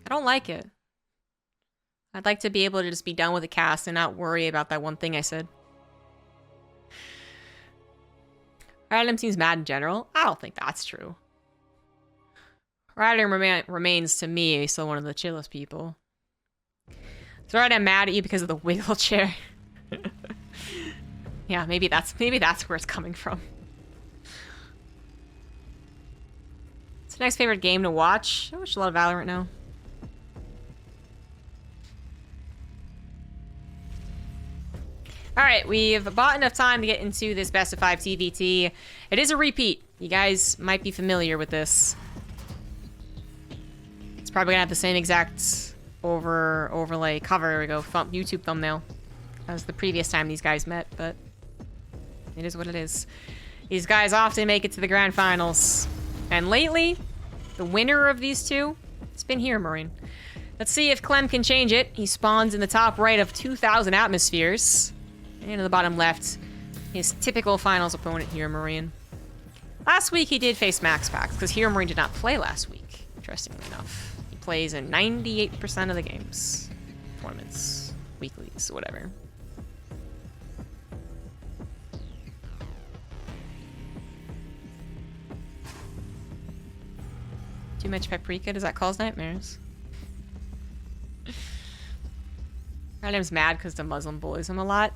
I don't like it. I'd like to be able to just be done with the cast and not worry about that one thing I said. Random seems mad in general. I don't think that's true. Random remains to me still one of the chillest people. So I'm mad at you because of the wiggle chair. Yeah, maybe that's where it's coming from. What's the next favorite game to watch? I watch a lot of Valorant now. Alright, we've bought enough time to get into this best of 5 TvT. It is a repeat. You guys might be familiar with this. It's probably gonna have the same exact overlay cover, there we go, YouTube thumbnail as the previous time these guys met, but it is what it is. These guys often make it to the grand finals. And lately, the winner of these two, it's been HeRoMaRinE. Let's see if Clem can change it. He spawns in the top right of 2,000 atmospheres. And in the bottom left, his typical finals opponent, HeRoMaRinE. Last week he did face Max Packs, because HeRoMaRinE did not play last week, interestingly enough. He plays in 98% of the games. Tournaments, weeklies, whatever. Too much paprika? Does that cause nightmares? My name's mad because the Muslim bullies him a lot.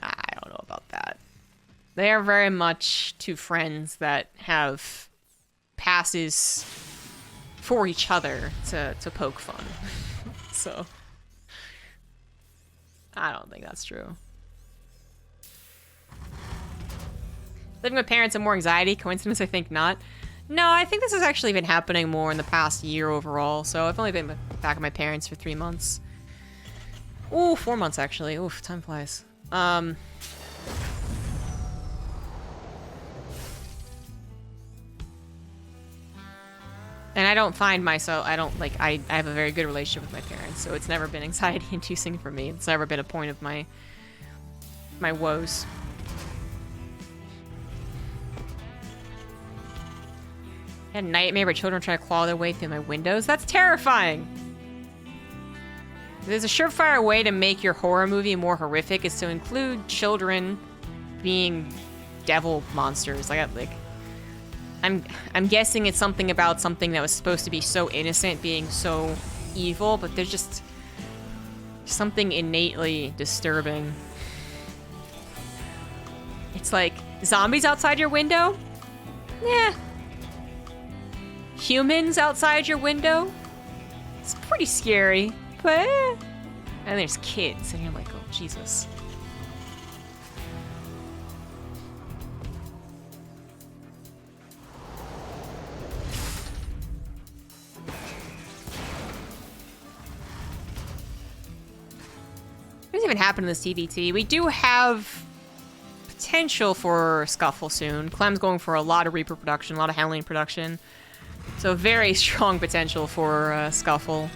I don't know about that. They are very much two friends that have passes for each other to poke fun. So, I don't think that's true. Living with parents and more anxiety? Coincidence? I think not. No, I think this has actually been happening more in the past year overall. So I've only been back with my parents for 3 months. Ooh, 4 months actually. Oof, time flies. And I don't find myself, I have a very good relationship with my parents, so it's never been anxiety inducing for me. It's never been a point of my woes. I had a nightmare where children try to claw their way through my windows. That's terrifying! There's a surefire way to make your horror movie more horrific is to include children being devil monsters. I'm guessing it's something about something that was supposed to be so innocent being so evil, but there's just something innately disturbing. It's like, zombies outside your window? Yeah. Humans outside your window? It's pretty scary, but eh. And there's kids, and you're like, oh, Jesus. What doesn't even happen in this TvT? We do have potential for Scuffle soon. Clem's going for a lot of Reaper production, a lot of Hellion production. So very strong potential for Scuffle.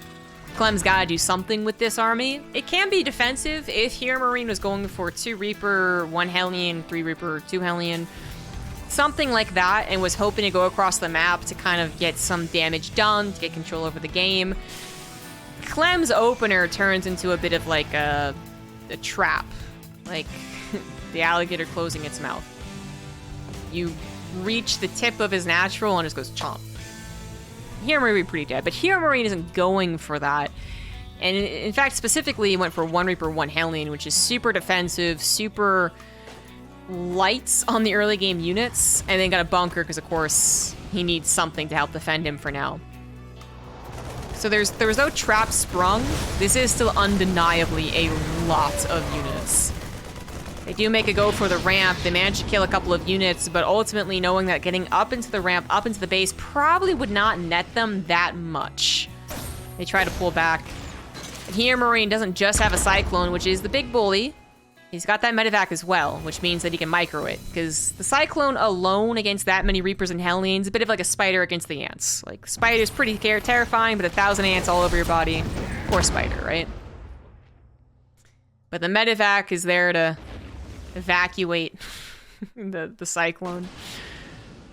Clem's gotta do something with this army. It can be defensive if HeRoMaRinE was going for 2 Reaper, 1 Hellion, 3 Reaper, 2 Hellion. Something like that, and was hoping to go across the map to kind of get some damage done, to get control over the game. Clem's opener turns into a bit of like a trap. Like the alligator closing its mouth. You reach the tip of his natural and it just goes chomp. HeRoMaRinE would be pretty dead, but HeRoMaRinE isn't going for that. And in fact, specifically, he went for 1 Reaper, 1 Hellion, which is super defensive, super light on the early game units, and then got a bunker because, of course, he needs something to help defend him for now. So there was no trap sprung. This is still undeniably a lot of units. They do make a go for the ramp. They manage to kill a couple of units, but ultimately knowing that getting up into the ramp, up into the base, probably would not net them that much. They try to pull back. And HeRoMaRinE doesn't just have a Cyclone, which is the big bully. He's got that medevac as well, which means that he can micro it. Because the Cyclone alone against that many Reapers and Hellions is a bit of like a spider against the ants. Like, spider's pretty terrifying, but 1,000 ants all over your body. Poor spider, right? But the medevac is there to evacuate the Cyclone.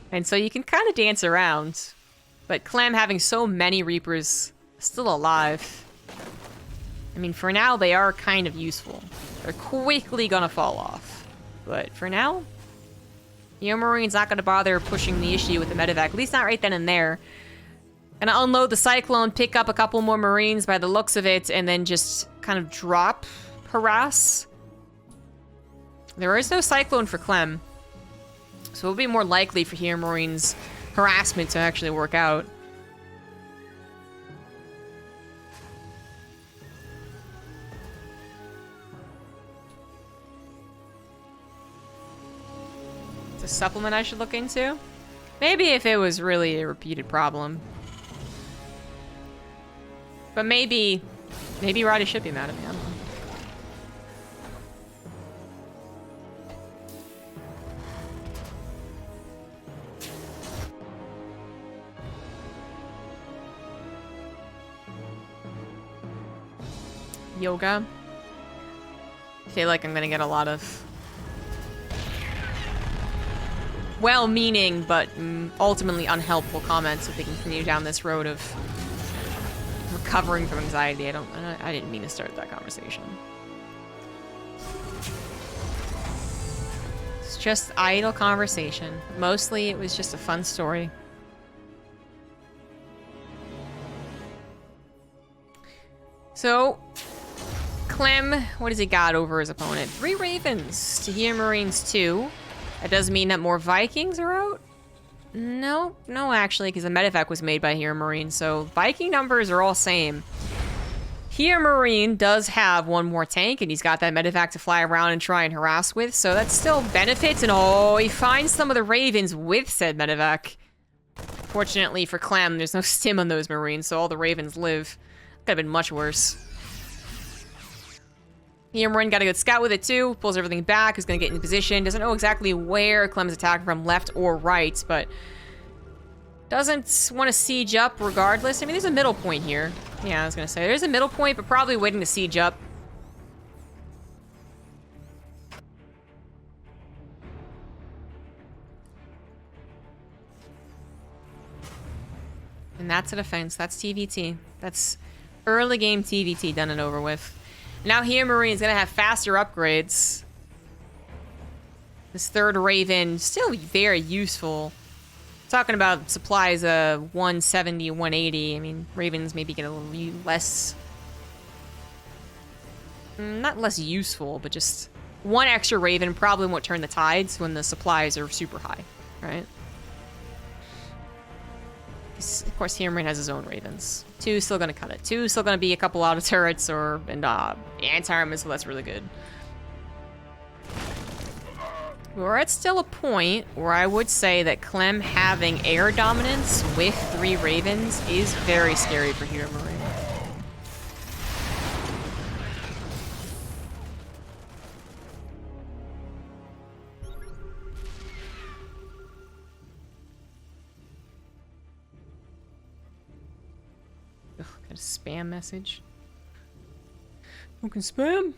And so you can kind of dance around. But Clem having so many Reapers, Still alive. I mean, for now, they are kind of useful. They're quickly gonna fall off. But for now, HeRoMaRiNE's not gonna bother pushing the issue with the medevac. At least not right then and there. Gonna unload the Cyclone, pick up a couple more Marines by the looks of it, and then just kind of drop harass. There is no Cyclone for Clem. So it'll be more likely for HeRoMaRiNE's harassment to actually work out. It's a supplement I should look into? Maybe if it was really a repeated problem. But maybe Roddy should be mad at me. I don't know. Yoga. I feel like I'm gonna get a lot of well-meaning but ultimately unhelpful comments if they continue down this road of recovering from anxiety. I didn't mean to start that conversation. It's just idle conversation. Mostly it was just a fun story. So, Clem, what has he got over his opponent? 3 Ravens to HeRoMaRiNE's 2. That does mean that more Vikings are out? No, actually, because the medevac was made by HeRoMaRiNE, so Viking numbers are all same. HeRoMaRiNE does have 1 more tank, and he's got that medevac to fly around and try and harass with, so that still benefits, and oh, he finds some of the Ravens with said medevac. Fortunately for Clem, there's no stim on those Marines, so all the Ravens live. Could have been much worse. HeRoMaRiNE got a good scout with it too. Pulls everything back. Is going to get in position. Doesn't know exactly where Clem's attacking from, left or right, but doesn't want to siege up regardless. I mean, there's a middle point here. Yeah, I was going to say there's a middle point, but probably waiting to siege up. And that's a defense. That's TvT. That's early game TvT done and over with. Now HeRoMaRiNE is going to have faster upgrades. This 3rd Raven, still very useful. Talking about supplies of 170, 180. I mean, Ravens maybe get a little less... not less useful, but just 1 extra Raven probably won't turn the tides when the supplies are super high, right? Of course, HeRoMaRiNE has his own Ravens. 2 still gonna cut it. 2 still gonna be a couple auto turrets and anti-armor, so that's really good. We're at still a point where I would say that Clem having air dominance with 3 Ravens is very scary for HeRoMaRiNE. A spam message. Who can spam?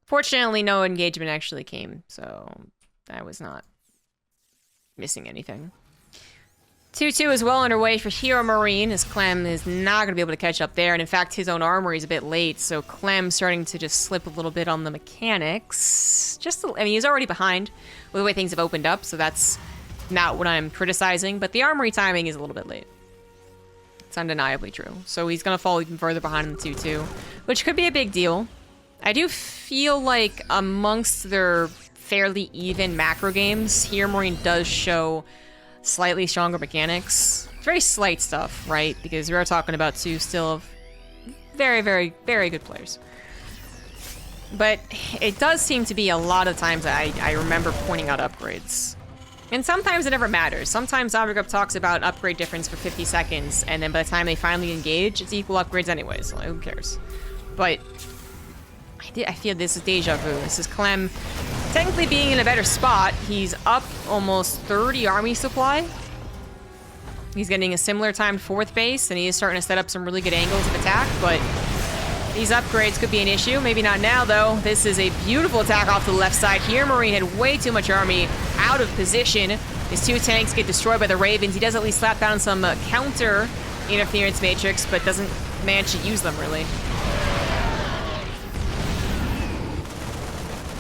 Fortunately, no engagement actually came, so I was not missing anything. 2-2 is well underway for HeRoMaRiNE, as Clem is not going to be able to catch up there. And in fact, his own armory is a bit late, so Clem's starting to just slip a little bit on the mechanics. I mean, he's already behind with the way things have opened up, so that's not what I'm criticizing. But the armory timing is a little bit late. It's undeniably true. So he's going to fall even further behind in the 2-2, which could be a big deal. I do feel like amongst their fairly even macro games, HeRoMaRiNE does show slightly stronger mechanics. Very slight stuff, right? Because we are talking about 2 still very, very, very good players. But it does seem to be a lot of times I remember pointing out upgrades. And sometimes it never matters. Sometimes ZombieGrub talks about upgrade difference for 50 seconds, and then by the time they finally engage, it's equal upgrades anyways, so who cares? But I feel this is deja vu. This is Clem technically being in a better spot. He's up almost 30 army supply. He's getting a similar timed 4th base, and he is starting to set up some really good angles of attack, but These upgrades could be an issue. Maybe not now, though. This is a beautiful attack off the left side here. HeRoMaRinE had way too much army out of position. His 2 tanks get destroyed by the Ravens. He does at least slap down some counter interference matrix, but doesn't manage to use them, really.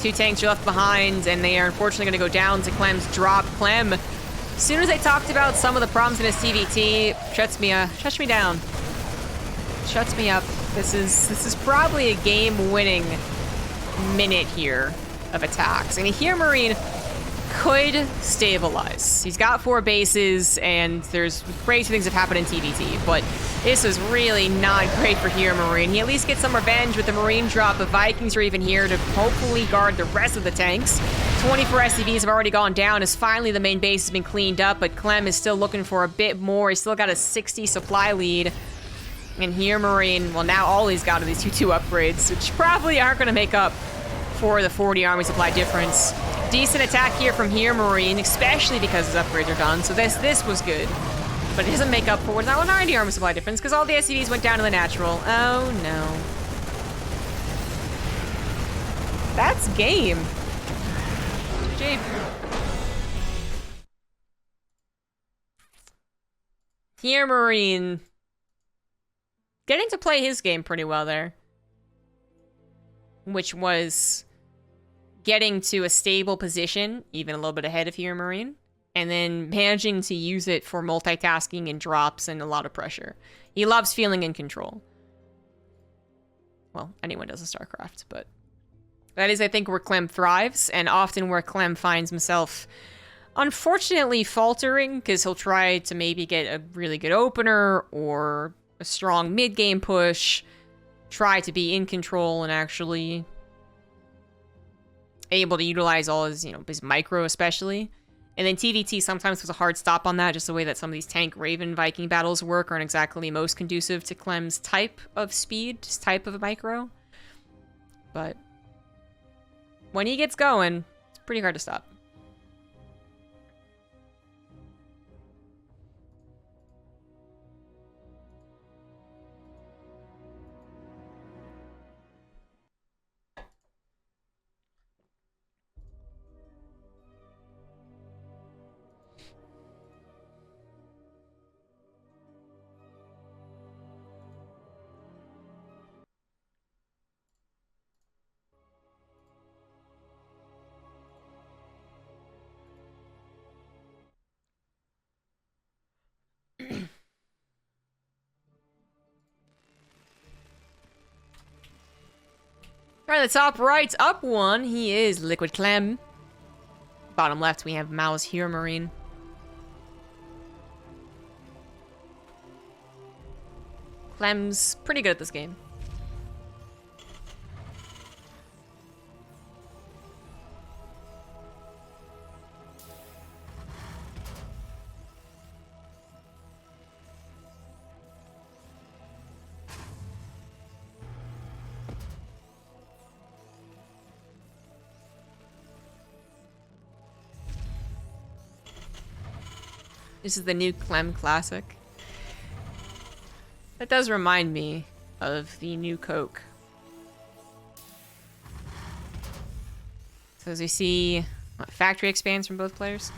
2 tanks are left behind, and they are unfortunately going to go down to Clem's drop. Clem, as soon as I talked about some of the problems in his TvT, shuts me down. Shuts me up. This is probably a game-winning minute here of attacks. I mean, HeRoMaRinE could stabilize. He's got 4 bases, and there's crazy things have happened in TvT, but this was really not great for HeRoMaRinE. He at least gets some revenge with the Marine drop. The Vikings are even here to hopefully guard the rest of the tanks. 24 SCVs have already gone down as finally the main base has been cleaned up, but Clem is still looking for a bit more. He's still got a 60 supply lead. And HeRoMaRinE, well, now all he's got are these 2 upgrades, which probably aren't going to make up for the 40 army supply difference. Decent attack here from HeRoMaRinE, especially because his upgrades are done, so this was good. But it doesn't make up for that 90 army supply difference, because all the SCVs went down to the natural. Oh, no. That's game. GG. HeRoMaRinE getting to play his game pretty well there. Which was getting to a stable position, even a little bit ahead of HeRoMaRinE, and then managing to use it for multitasking and drops and a lot of pressure. He loves feeling in control. Well, anyone does in StarCraft, but that is, I think, where Clem thrives, and often where Clem finds himself unfortunately faltering, because he'll try to maybe get a really good opener or a strong mid-game push, try to be in control and actually able to utilize all his, his micro especially. And then TvT sometimes was a hard stop on that, just the way that some of these tank Raven Viking battles work aren't exactly most conducive to Clem's type of speed, his type of micro. But when he gets going, it's pretty hard to stop. Alright, the top right, up 1, he is Liquid Clem. Bottom left, we have Mao's HeRoMaRinE. Clem's pretty good at this game. This is the new Clem Classic. That does remind me of the new Coke. So as we see, factory expands from both players.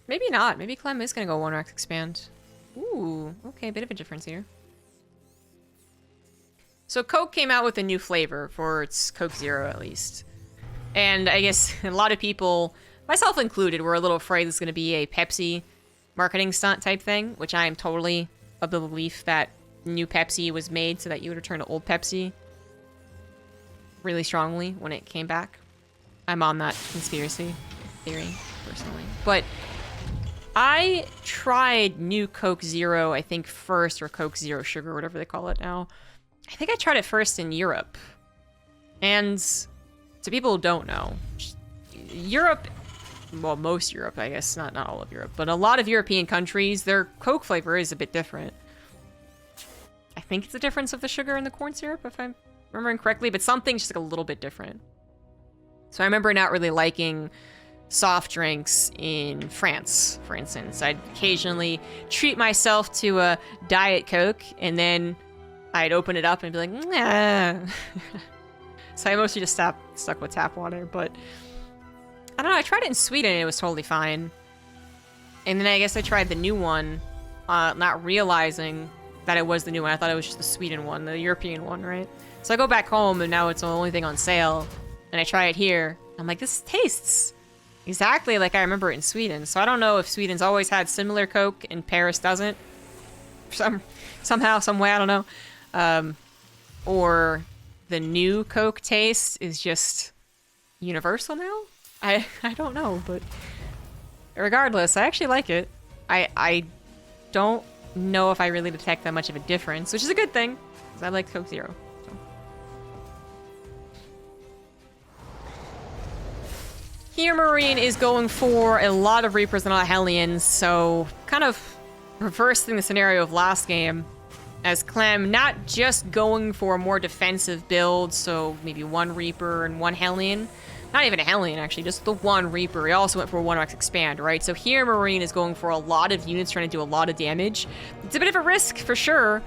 Maybe not. Maybe Clem is going to go 1-Rex expand. Ooh, okay, a bit of a difference here. So Coke came out with a new flavor for its Coke Zero, at least. And I guess a lot of people, myself included, were a little afraid this is going to be a Pepsi marketing stunt type thing, which I am totally of the belief that new Pepsi was made so that you would return to old Pepsi really strongly when it came back. I'm on that conspiracy theory, personally. But I tried new Coke Zero, I think first, or Coke Zero Sugar, whatever they call it now. I think I tried it first in Europe. And to people who don't know, Europe, well, most Europe, I guess, not all of Europe, but a lot of European countries, their Coke flavor is a bit different. I think it's the difference of the sugar and the corn syrup, if I'm remembering correctly, but something's just like a little bit different. So I remember not really liking soft drinks in France, for instance. I'd occasionally treat myself to a Diet Coke, and then I'd open it up and be like, nah. So I mostly just stuck with tap water, but I don't know, I tried it in Sweden and it was totally fine. And then I guess I tried the new one, not realizing that it was the new one. I thought it was just the Sweden one, the European one, right? So I go back home and now it's the only thing on sale, and I try it here. I'm like, this tastes exactly like I remember it in Sweden. So I don't know if Sweden's always had similar Coke and Paris doesn't. Somehow, some way, I don't know. Or the new Coke taste is just universal now? I don't know, but regardless, I actually like it. I don't know if I really detect that much of a difference, which is a good thing, because I like Coke Zero. HeRoMaRinE is going for a lot of Reapers and a lot of Hellions, so kind of reversing the scenario of last game, as Clem not just going for a more defensive build, so maybe one Reaper and one Hellion. Not even a Hellion, actually, just the one Reaper. He also went for a 1x expand, right? So HeRoMaRinE is going for a lot of units, trying to do a lot of damage. It's a bit of a risk, for sure.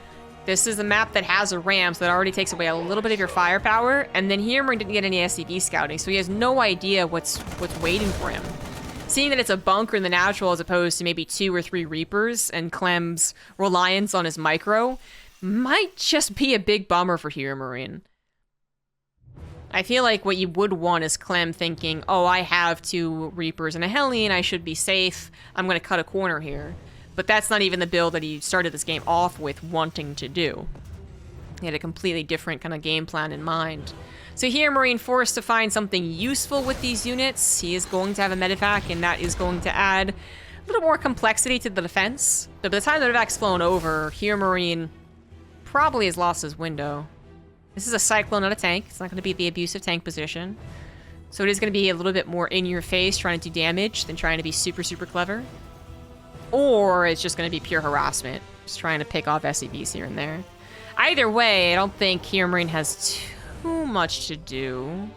This is a map that has a ram, so that already takes away a little bit of your firepower. And then HeRoMaRinE didn't get any SCV scouting, so he has no idea what's waiting for him. Seeing that it's a bunker in the natural as opposed to maybe 2 or 3 Reapers, and Clem's reliance on his micro, might just be a big bummer for HeRoMaRinE. I feel like what you would want is Clem thinking, oh, I have 2 Reapers and a Hellion, I should be safe, I'm going to cut a corner here. But that's not even the build that he started this game off with wanting to do. He had a completely different kind of game plan in mind. So HeRoMaRinE forced to find something useful with these units. He is going to have a medevac, and that is going to add a little more complexity to the defense. But by the time the medevac's flown over, HeRoMaRinE probably has lost his window. This is a Cyclone, not a tank. It's not going to be the abusive tank position. So it is going to be a little bit more in your face, trying to do damage, than trying to be super, super clever. Or it's just going to be pure harassment, just trying to pick off SCVs here and there. Either way, I don't think HeRoMaRinE has too much to do.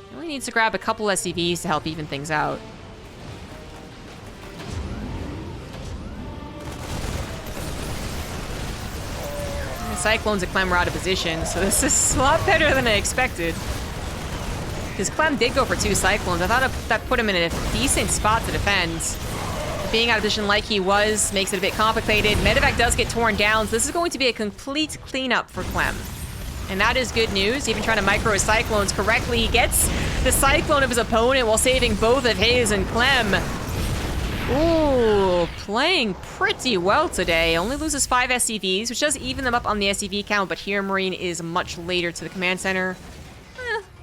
He only needs to grab a couple SCVs to help even things out. The Cyclones and Clem are out of position, so this is a lot better than I expected. Because Clem did go for 2 Cyclones. I thought that put him in a decent spot to defend. Being out of position like he was makes it a bit complicated. Medevac does get torn down, so this is going to be a complete cleanup for Clem. And that is good news. Even trying to micro his Cyclones correctly, he gets the Cyclone of his opponent while saving both of his, and Clem, ooh, playing pretty well today. Only loses 5 SCVs, which does even them up on the SCV count, but HeRoMaRinE is much later to the command center.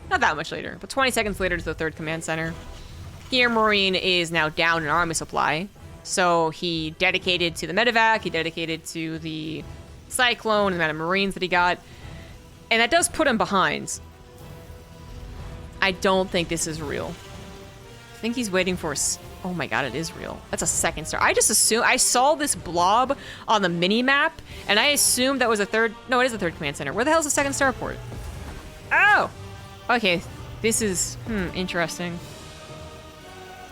Not that much later, but 20 seconds later to the 3rd command center. HeRoMaRinE is now down in army supply. So he dedicated to the medevac, he dedicated to the Cyclone and the amount of Marines that he got. And that does put him behind. I don't think this is real. I think he's waiting for... Oh my god, it is real. That's a 2nd star. I just assumed... I saw this blob on the mini-map, and I assumed that was a 3rd... No, it is a 3rd command center. Where the hell is the 2nd starport? Oh! Okay, this is... interesting.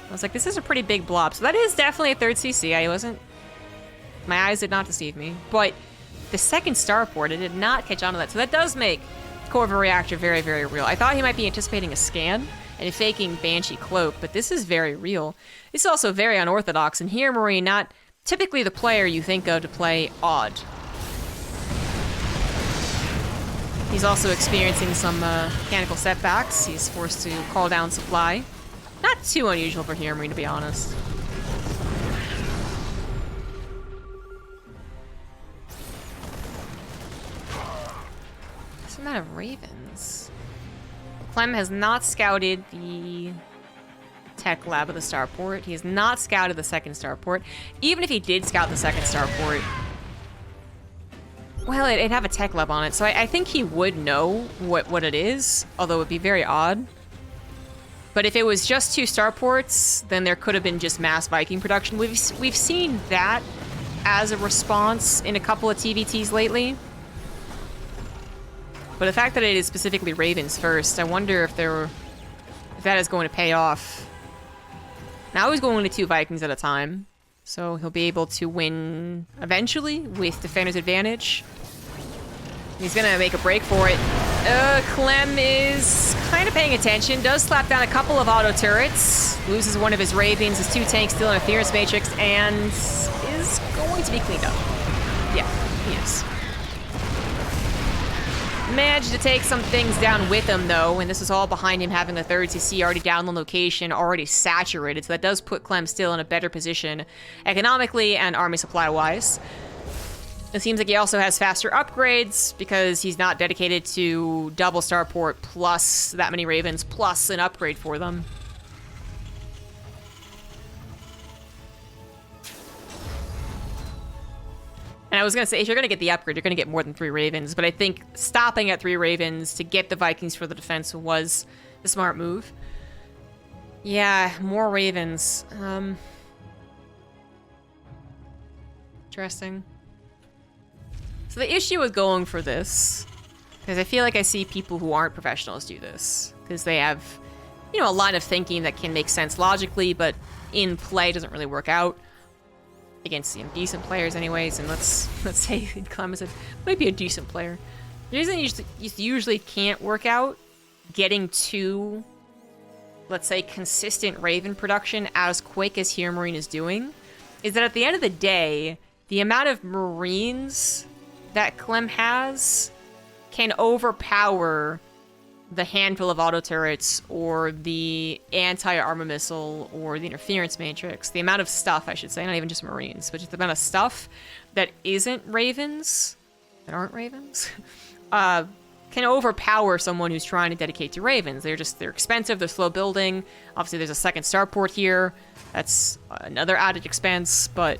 I was like, this is a pretty big blob. So that is definitely a 3rd CC. I wasn't... My eyes did not deceive me. But the 2nd starport, I did not catch on to that. So that does make Corvo Reactor very, very real. I thought he might be anticipating a scan and faking Banshee Cloak, but this is very real. This is also very unorthodox, and HeRoMaRinE, not typically the player you think of to play odd. He's also experiencing some mechanical setbacks. He's forced to call down supply. Not too unusual for HeRoMaRinE, to be honest. What's the amount of Ravens? Clem has not scouted the tech lab of the starport. He has not scouted the 2nd starport. Even if he did scout the 2nd starport, well, it'd have a tech lab on it, so I think he would know what it is, although it would be very odd. But if it was just 2 starports, then there could have been just mass Viking production. We've seen that as a response in a couple of TvTs lately. But the fact that it is specifically Ravens first, I wonder if that is going to pay off Now he's going to 2 Vikings at a time. So he'll be able to win eventually with defender's advantage. He's gonna make a break for it. Clem is kind of paying attention. Does slap down a couple of auto turrets. Loses one of his Ravens, his 2 tanks still in a Fierce Matrix, and is going to be cleaned up. Yeah, he is. Managed to take some things down with him, though, and this is all behind him having a 3rd CC already down on location, already saturated, so that does put Clem still in a better position economically and army supply-wise. It seems like he also has faster upgrades because he's not dedicated to double starport plus that many Ravens plus an upgrade for them. And I was going to say, if you're going to get the upgrade, you're going to get more than 3 Ravens. But I think stopping at 3 Ravens to get the Vikings for the defense was the smart move. Yeah, more Ravens. Interesting. So the issue with going for this, because I feel like I see people who aren't professionals do this. Because they have, you know, a line of thinking that can make sense logically, but in play doesn't really work out. Against decent players anyways, and let's say Clem is might be a decent player. The reason you usually can't work out getting to, let's say, consistent Raven production as quick as HeRoMaRinE is doing is that at the end of the day, the amount of Marines that Clem has can overpower the handful of auto turrets or the anti-armor missile or the interference matrix. The amount of stuff, I should say, not even just Marines, but just the amount of stuff that isn't Ravens, that aren't Ravens, can overpower someone who's trying to dedicate to Ravens. They're expensive, they're slow building. Obviously there's a 2nd starport here. That's another added expense, but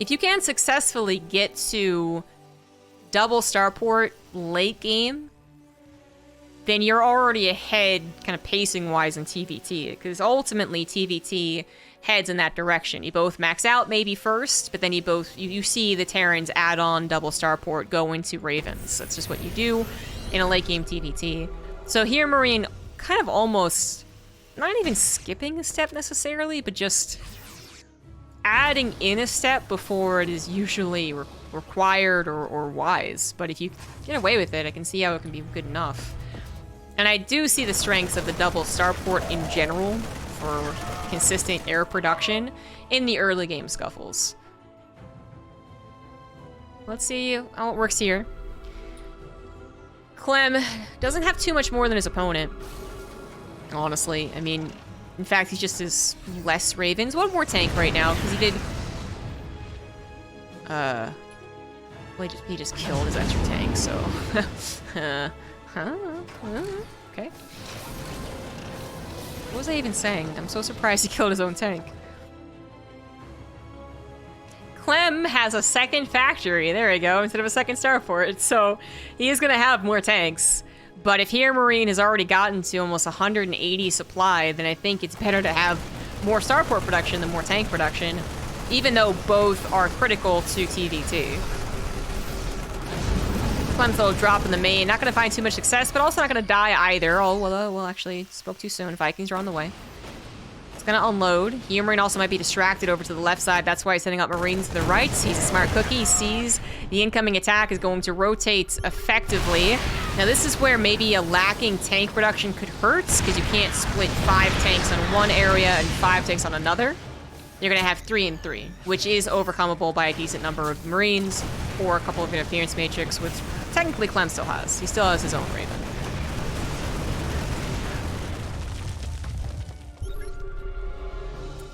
if you can successfully get to double starport late game, then you're already ahead kind of pacing wise in TvT, because ultimately TvT heads in that direction. You both max out maybe first, but then you see the Terrans add on double starport go into Ravens. That's just what you do in a late game TvT. So HeRoMaRinE kind of almost not even skipping a step necessarily, but just adding in a step before it is usually required or wise. But if you get away with it, I can see how it can be good enough. And I do see the strengths of the double starport in general for consistent air production in the early game scuffles. Let's see how it works here. Clem doesn't have too much more than his opponent, honestly. I mean, in fact, he just has less Ravens. One more tank right now, because he did... well, he just killed his extra tank, so... Okay. What was I even saying? I'm so surprised he killed his own tank. Clem has a 2nd factory, there we go, instead of a 2nd starport, so he is going to have more tanks. But if HeRoMaRinE has already gotten to almost 180 supply, then I think it's better to have more starport production than more tank production, even though both are critical to TvT. Clem's little drop in the main, not going to find too much success, but also not going to die either. Oh, well, actually, spoke too soon. Vikings are on the way. It's going to unload. HeRoMaRinE also might be distracted over to the left side. That's why he's setting up Marines to the right. He's a smart cookie. He sees the incoming attack is going to rotate effectively. Now, this is where maybe a lacking tank production could hurt, because you can't split 5 tanks on one area and 5 tanks on another. You're going to have 3 and 3, which is overcomeable by a decent number of Marines or a couple of interference matrix, which technically Clem still has. He still has his own Raven.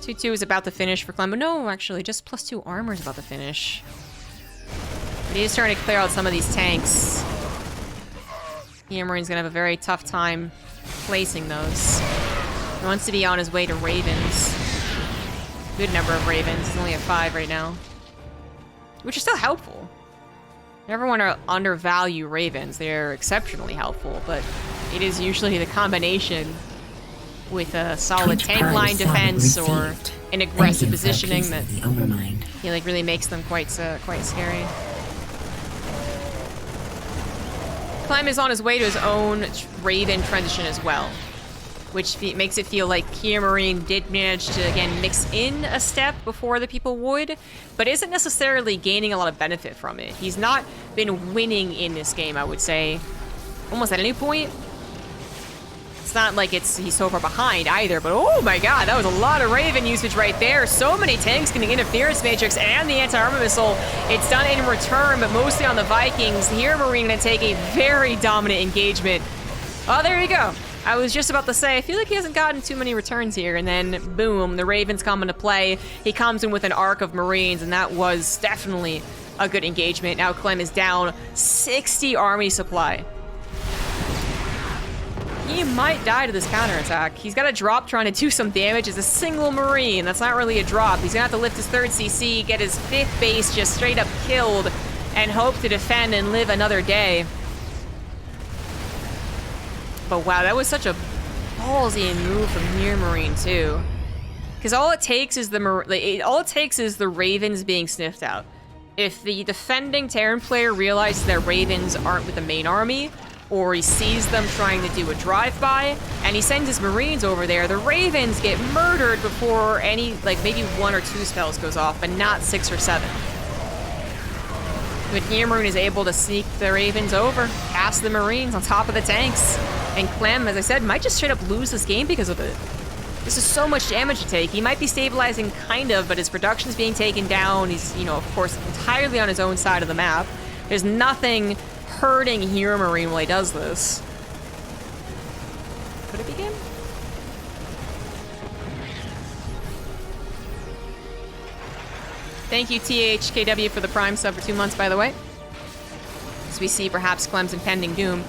+2 is about to finish for Clem. No, actually, just +2 armor is about to finish. But he's starting to clear out some of these tanks. HeRoMaRiNE's gonna have a very tough time placing those. He wants to be on his way to Ravens. Good number of Ravens. He's only at 5 right now. Which is still helpful. Never want to undervalue Ravens. They're exceptionally helpful, but it is usually the combination with a solid tank line defense or an aggressive positioning that really makes them quite scary. Clem is on his way to his own Raven transition as well. which makes it feel like HeRoMaRinE did manage to, again, mix in a step before the people would, but isn't necessarily gaining a lot of benefit from it. He's not been winning in this game, I would say, almost at any point. It's not like he's so far behind either, but oh my god, that was a lot of Raven usage right there. So many tanks getting Interference Matrix and the Anti-Armor Missile. It's done in return, but mostly on the Vikings. HeRoMaRinE gonna take a very dominant engagement. Oh, there you go. I was just about to say, I feel like he hasn't gotten too many returns here, and then boom, the Ravens come into play. He comes in with an arc of Marines, and that was definitely a good engagement. Now Clem is down 60 army supply. He might die to this counterattack. He's got a drop trying to do some damage as a single Marine. That's not really a drop. He's gonna have to lift his 3rd CC, get his 5th base just straight up killed, and hope to defend and live another day. But wow, that was such a ballsy move from HeRoMaRinE too. Because all it takes is the Ravens being sniffed out. If the defending Terran player realizes that Ravens aren't with the main army, or he sees them trying to do a drive-by, and he sends his Marines over there, the Ravens get murdered before any, like, maybe 1 or 2 spells goes off, but not 6 or 7. But HeRoMaRinE is able to sneak the Ravens over, past the Marines on top of the tanks. And Clem, as I said, might just straight up lose this game because of it. This is so much damage to take. He might be stabilizing, kind of, but his production's being taken down. He's, you know, of course, entirely on his own side of the map. There's nothing hurting HeRoMaRinE while he does this. Could it be him? Thank you, THKW, for the Prime sub for 2 months, by the way. As we see perhaps Clem's impending doom.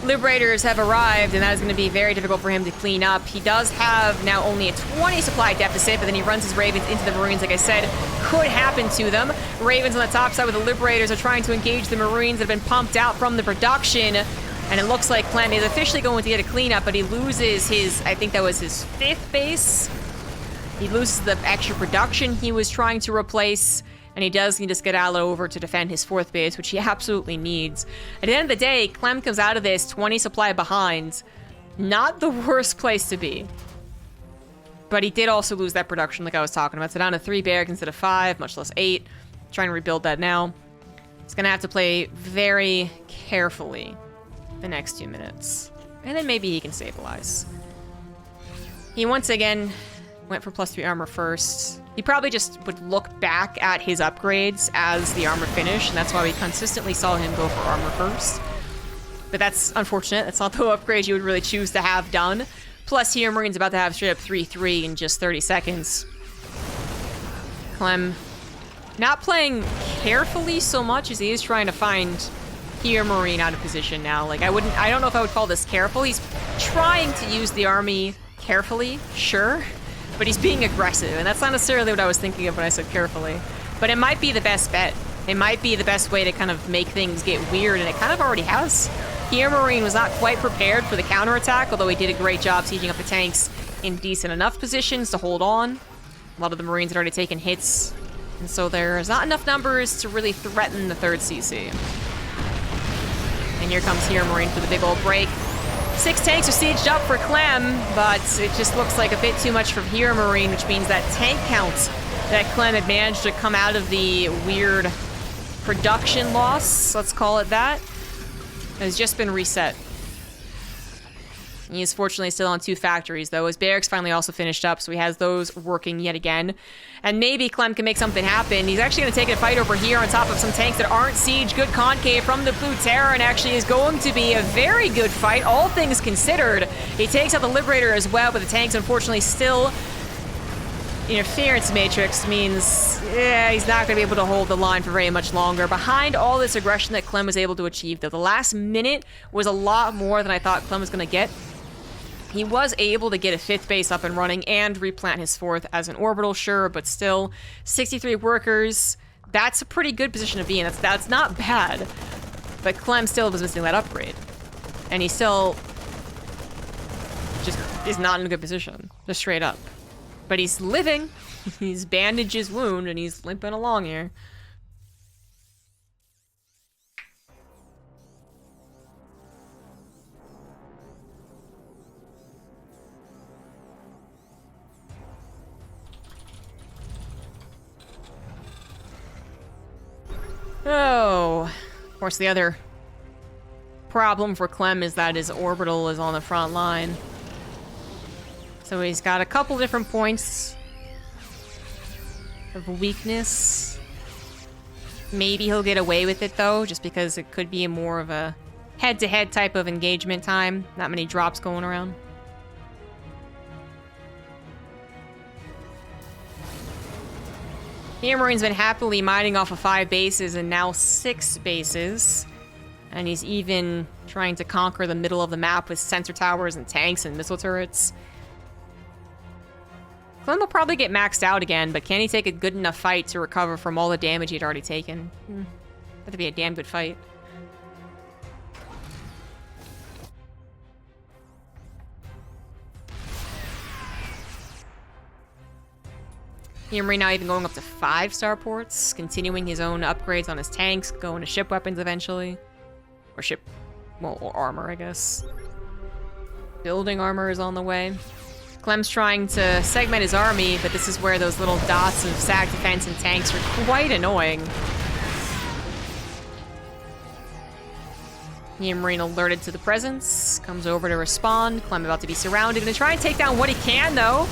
Liberators have arrived, and that is going to be very difficult for him to clean up. He does have now only a 20 supply deficit, but then he runs his Ravens into the Marines, like I said, could happen to them. Ravens on the top side with the Liberators are trying to engage the Marines that have been pumped out from the production, and it looks like Clem is officially going to get a cleanup, but he loses his, I think that was his 5th base. He loses the extra production he was trying to replace, and he does need to skedaddle over to defend his 4th base, which he absolutely needs. At the end of the day, Clem comes out of this 20 supply behind. Not the worst place to be. But he did also lose that production like I was talking about. So down to 3 barracks instead of 5, much less 8. Trying to rebuild that now. He's going to have to play very carefully the next 2 minutes. And then maybe he can stabilize. He once again went for +3 armor first. He probably just would look back at his upgrades as the armor finished, and that's why we consistently saw him go for armor first. But that's unfortunate. That's not the upgrade you would really choose to have done. Plus, HeRoMaRiNE's about to have straight up 3-3 in just 30 seconds. Clem not playing carefully so much as he is trying to find HeRoMaRiNE out of position now. Like, I don't know if I would call this careful. He's trying to use the army carefully, sure. But he's being aggressive, and that's not necessarily what I was thinking of when I said carefully. But it might be the best bet. It might be the best way to kind of make things get weird, and it kind of already has. HeRoMaRiNE was not quite prepared for the counterattack, although he did a great job sieging up the tanks in decent enough positions to hold on. A lot of the Marines had already taken hits, and so there's not enough numbers to really threaten the 3rd CC. And here comes HeRoMaRiNE for the big old break. 6 tanks are sieged up for Clem, but it just looks like a bit too much from HeRoMaRiNE, which means that tank count that Clem had managed to come out of the weird production loss, let's call it that, has just been reset. He is fortunately still on 2 factories, though. His barracks finally also finished up, so he has those working yet again. And maybe Clem can make something happen. He's actually going to take a fight over here on top of some tanks that aren't siege. Good concave from the Blue Terror, and actually is going to be a very good fight, all things considered. He takes out the Liberator as well, but the tanks, unfortunately, still... Interference Matrix means, yeah, he's not going to be able to hold the line for very much longer. Behind all this aggression that Clem was able to achieve, though, the last minute was a lot more than I thought Clem was going to get. He was able to get a 5th base up and running and replant his 4th as an orbital, sure, but still, 63 workers, that's a pretty good position to be in. That's not bad. But Clem still was missing that upgrade. And he still just is not in a good position, just straight up. But he's living. He's bandaged his wound, and he's limping along here. Oh, of course the other problem for Clem is that his orbital is on the front line. So he's got a couple different points of weakness. Maybe he'll get away with it though, just because it could be more of a head-to-head type of engagement time. Not many drops going around. HeRoMaRiNE's been happily mining off of 5 bases and now 6 bases. And he's even trying to conquer the middle of the map with sensor towers and tanks and missile turrets. Clem will probably get maxed out again, but can he take a good enough fight to recover from all the damage he'd already taken? That'd be a damn good fight. HeRoMaRiNE now even going up to 5 starports, continuing his own upgrades on his tanks, going to ship weapons eventually. Or ship, well, or armor, I guess. Building armor is on the way. Clem's trying to segment his army, but this is where those little dots of SAC defense and tanks are quite annoying. HeRoMaRiNE alerted to the presence, comes over to respond. Clem about to be surrounded. Gonna try and take down what he can, though.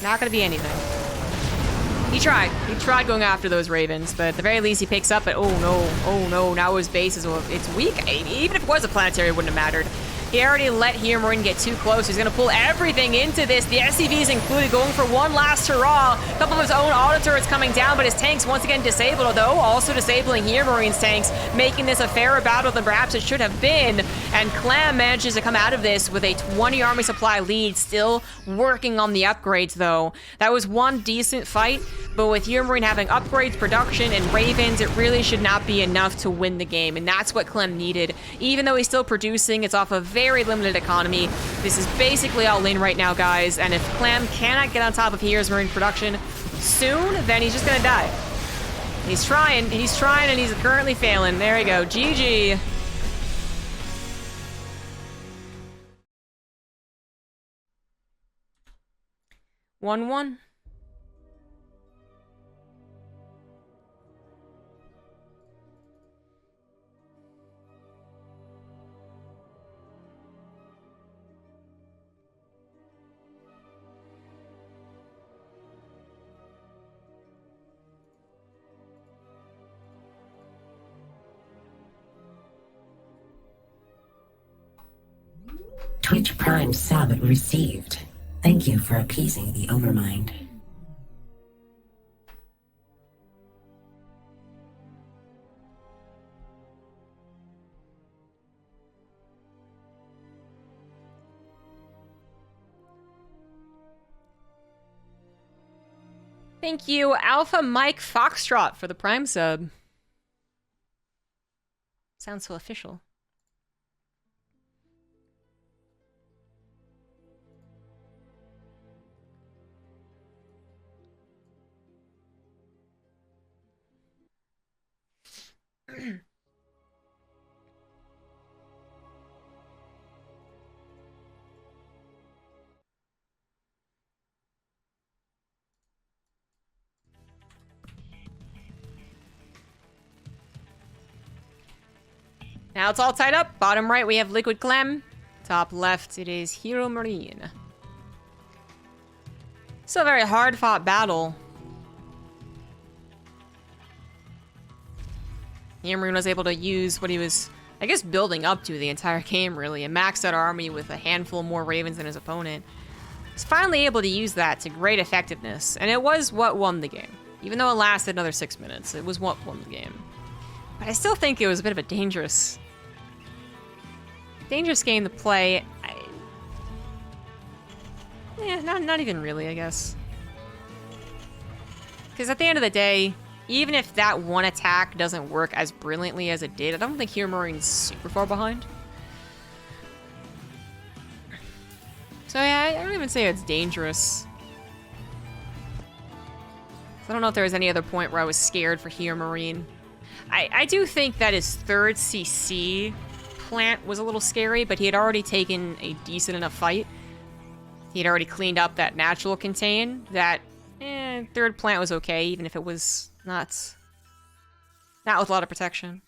Not gonna be anything. He tried. He tried going after those Ravens, but at the very least he picks up at, oh no, now his base is, it's weak. Even if it was a planetary, it wouldn't have mattered. He already let HeRoMaRiNE get too close. He's gonna pull everything into this. The SCVs included, going for one last hurrah. A couple of his own auto turrets coming down, but his tanks once again disabled, although also disabling HeRoMaRiNE's tanks, making this a fairer battle than perhaps it should have been. And Clem manages to come out of this with a 20 army supply lead, still working on the upgrades though. That was one decent fight, but with HeRoMaRiNE having upgrades, production, and Ravens, it really should not be enough to win the game, and that's what Clem needed. Even though he's still producing, it's off a very limited economy. This is basically all in right now, guys, and if Clem cannot get on top of HeRoMaRiNE production soon, then he's just gonna die. He's trying, and he's currently failing. There we go, GG. One. Twitch Prime sub received. Thank you for appeasing the overmind. Thank you, Alpha Mike Foxtrot, for the Prime sub. Sounds so official. Now it's all tied up. Bottom right, we have Liquid Clem. Top left, it is HeRoMaRiNE. Still a very hard-fought battle. HeRoMaRiNE was able to use what he was, I guess, building up to the entire game, really. A maxed out army with a handful more Ravens than his opponent. He's finally able to use that to great effectiveness, and it was what won the game. Even though it lasted another 6 minutes, it was what won the game. But I still think it was a bit of a dangerous game to play. Not even really, I guess. Because at the end of the day, even if that one attack doesn't work as brilliantly as it did, I don't think HeRoMaRiNE's super far behind. So yeah, I don't even say it's dangerous. I don't know if there was any other point where I was scared for HeRoMaRiNE. I do think that his third CC plant was a little scary, but he had already taken a decent enough fight. He had already cleaned up that natural contain. That third plant was okay, even if it was not Not with a lot of protection.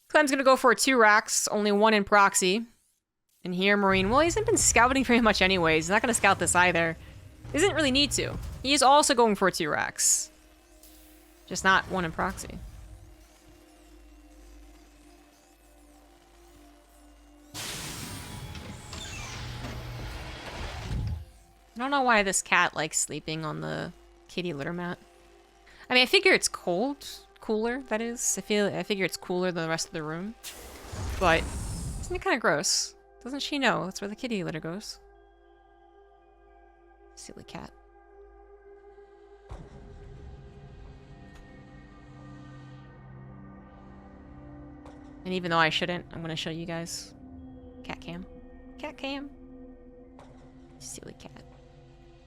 Clem's gonna go for a 2 racks, only 1 in proxy. And HeRoMaRinE, well, he hasn't been scouting very much anyways. He's not gonna scout this either. He doesn't really need to. He is also going for a 2 racks. Just not 1 in proxy. I don't know why this cat likes sleeping on the kitty litter mat. I mean, I figure it's cooler, that is. I figure it's cooler than the rest of the room. But isn't it kind of gross? Doesn't she know that's where the kitty litter goes? Silly cat. And even though I shouldn't, I'm gonna show you guys. Cat cam. Cat cam. Silly cat.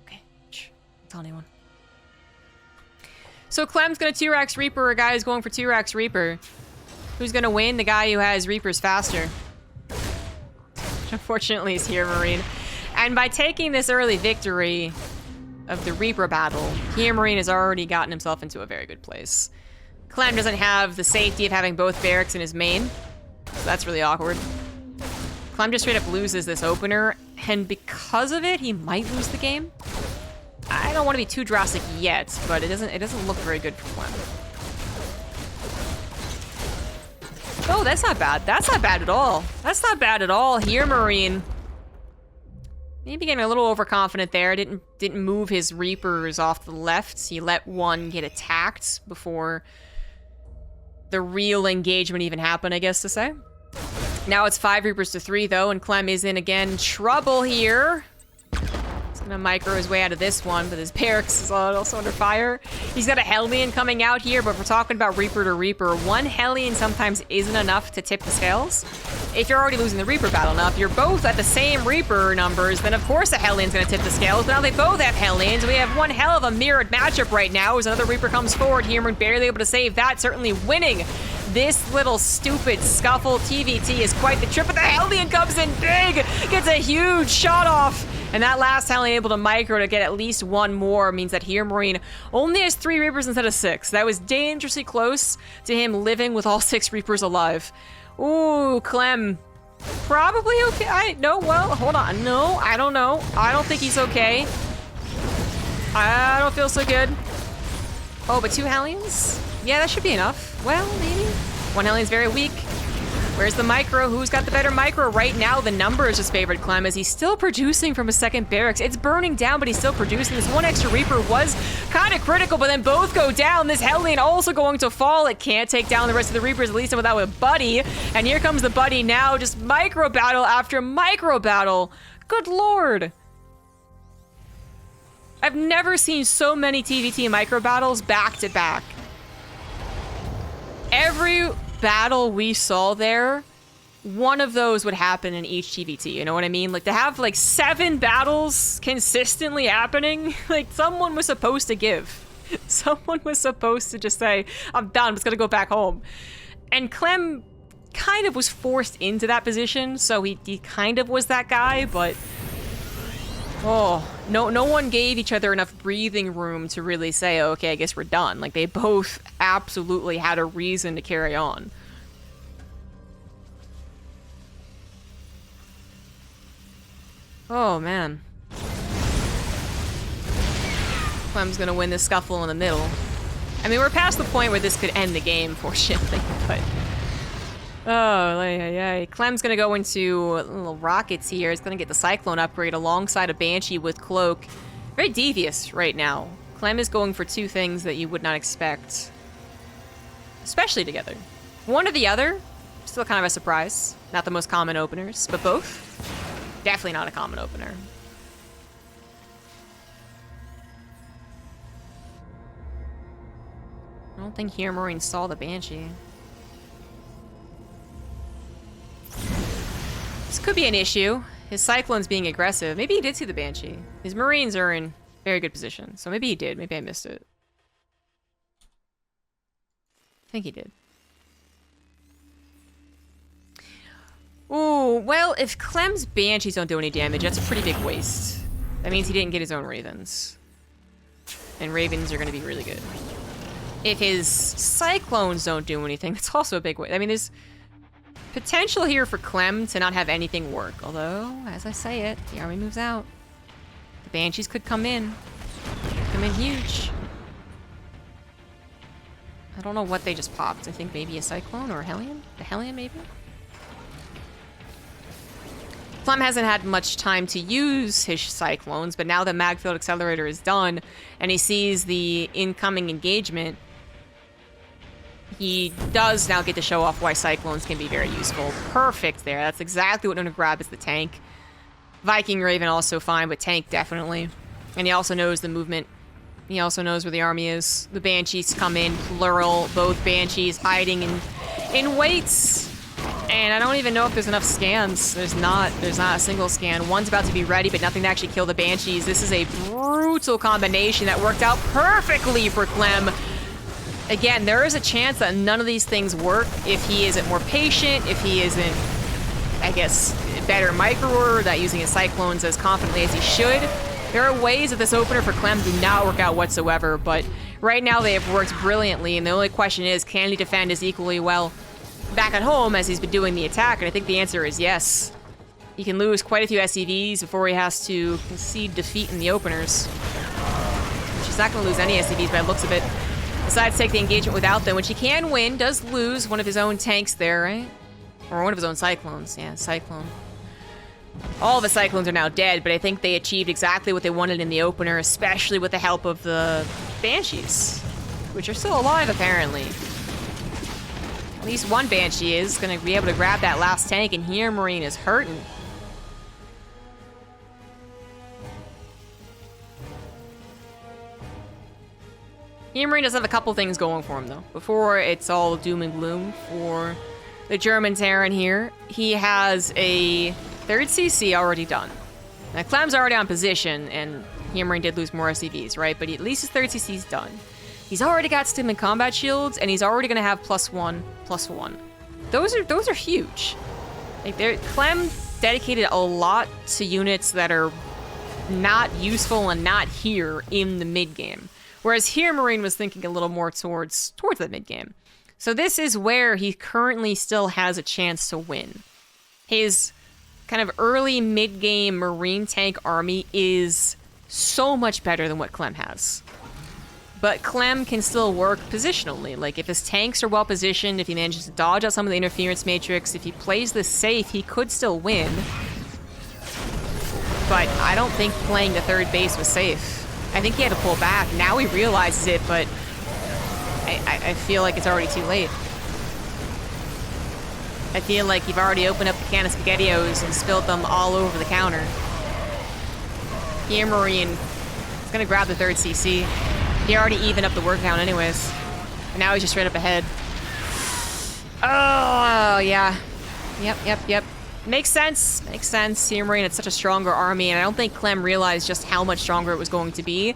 Okay, shh. Don't tell anyone. So Clem's gonna 2 racks Reaper, a guy who's going for 2 racks Reaper. Who's gonna win? The guy who has Reapers faster. Which unfortunately is HeRoMaRinE. And by taking this early victory of the Reaper battle, HeRoMaRinE has already gotten himself into a very good place. Clem doesn't have the safety of having both barracks in his main, so that's really awkward. Clem just straight up loses this opener, and because of it, he might lose the game. I don't want to be too drastic yet, but it doesn't look very good for Clem. Oh, that's not bad. That's not bad at all. That's not bad at all. HeRoMaRinE. Maybe getting a little overconfident there. Didn't move his Reapers off to the left. He let one get attacked before the real engagement even happened, I guess to say. Now it's 5 Reapers to 3 though, and Clem is in again trouble here. He's gonna micro his way out of this one, but his barracks is also under fire. He's got a Hellion coming out here, but we're talking about Reaper to Reaper. 1 Hellion sometimes isn't enough to tip the scales. If you're already losing the Reaper battle, now if you're both at the same Reaper numbers, then of course a Hellion's gonna tip the scales, but now they both have Hellions. We have one hell of a mirrored matchup right now as another Reaper comes forward. HeRoMaRinE barely able to save that, certainly winning this little stupid scuffle. TvT is quite the trip, but the Hellion comes in big, gets a huge shot off. And that last Hellion able to micro to get at least 1 more means that HeRoMaRinE only has 3 Reapers instead of 6. That was dangerously close to him living with all 6 Reapers alive. Ooh, Clem. Probably okay. No, well, hold on. No, I don't know. I don't think he's okay. I don't feel so good. Oh, but 2 Hellions? Yeah, that should be enough. Well, maybe. 1 Hellion's very weak. Where's the micro? Who's got the better micro? Right now, the numbers just favored Clem as he's still producing from a second barracks. It's burning down, but he's still producing. This 1 extra Reaper was kind of critical, but then both go down. This Hellion also going to fall. It can't take down the rest of the Reapers, at least without a buddy. And here comes the buddy now, just micro battle after micro battle. Good lord. I've never seen so many TvT micro battles back to back. Every battle we saw there, one of those would happen in each TvT, you know what I mean? Like, to have like 7 battles consistently happening, like, someone was supposed to give. Someone was supposed to just say, I'm done, I'm just gonna go back home. And Clem kind of was forced into that position, so he kind of was that guy, but oh, no one gave each other enough breathing room to really say, okay, I guess we're done. Like, they both absolutely had a reason to carry on. Oh, man. Clem's gonna win this scuffle in the middle. I mean, we're past the point where this could end the game, fortunately, but oh, yeah. Clem's gonna go into little rockets here. He's gonna get the Cyclone upgrade alongside a Banshee with Cloak. Very devious right now. Clem is going for 2 things that you would not expect, especially together. One or the other, still kind of a surprise. Not the most common openers, but both, definitely not a common opener. I don't think HeRoMaRinE saw the Banshee. This could be an issue. His Cyclone's being aggressive. Maybe he did see the Banshee. His Marines are in very good position, so maybe he did. Maybe I missed it. I think he did. Ooh, well, if Clem's Banshees don't do any damage, that's a pretty big waste. That means he didn't get his own Ravens. And Ravens are going to be really good. If his Cyclones don't do anything, that's also a big way. I mean, there's potential here for Clem to not have anything work. Although, as I say it, the army moves out. The Banshees could come in. Come in huge. I don't know what they just popped. I think maybe a Cyclone or a Hellion? A Hellion, maybe? Clem hasn't had much time to use his Cyclones, but now the Magfield Accelerator is done, and he sees the incoming engagement, he does now get to show off why Cyclones can be very useful. Perfect there. That's exactly what I'm going to grab as the tank. Viking Raven also fine, but tank definitely. And he also knows the movement. He also knows where the army is. The Banshees come in, plural, both Banshees hiding in waits. And I don't even know if there's enough scans. There's not a single scan. One's about to be ready, but nothing to actually kill the Banshees. This is a brutal combination that worked out perfectly for Clem. Again, there is a chance that none of these things work if he isn't more patient, if he isn't, I guess, better micro-order, that using his Cyclones as confidently as he should. There are ways that this opener for Clem do not work out whatsoever, but right now they have worked brilliantly, and the only question is, can he defend as equally well back at home as he's been doing the attack? And I think the answer is yes. He can lose quite a few SCVs before he has to concede defeat in the openers. She's not going to lose any SCVs by the looks of it. Decides to take the engagement without them, which he can win. Does lose one of his own tanks there, right? Or one of his own Cyclones. Yeah, Cyclone. All of the Cyclones are now dead, but I think they achieved exactly what they wanted in the opener, especially with the help of the Banshees, which are still alive, apparently. At least one Banshee is going to be able to grab that last tank, and HeRoMaRinE is hurting. HeRoMaRinE does have a couple things going for him, though. Before it's all doom and gloom for the German Terran here, he has a 3rd CC already done. Now, Clem's already on position, and HeRoMaRinE did lose more SCVs, right? But at least his 3rd CC's done. He's already got stim and combat shields, and he's already going to have +1/+1. Those are huge. Like, Clem dedicated a lot to units that are not useful and not here in the mid game. Whereas HeRoMaRinE was thinking a little more towards the mid game. So this is where he currently still has a chance to win. His kind of early mid-game Marine tank army is so much better than what Clem has. But Clem can still work positionally. Like, if his tanks are well positioned, if he manages to dodge out some of the interference matrix, if he plays this safe, he could still win. But I don't think playing the 3rd base was safe. I think he had to pull back. Now he realizes it, but I feel like it's already too late. I feel like you've already opened up the can of SpaghettiOs and spilled them all over the counter. HeRoMaRinE is going to grab the 3rd CC. He already evened up the word count anyways. And now he's just straight up ahead. Oh, yeah. Yep. Makes sense. HeRoMaRinE had such a stronger army, and I don't think Clem realized just how much stronger it was going to be.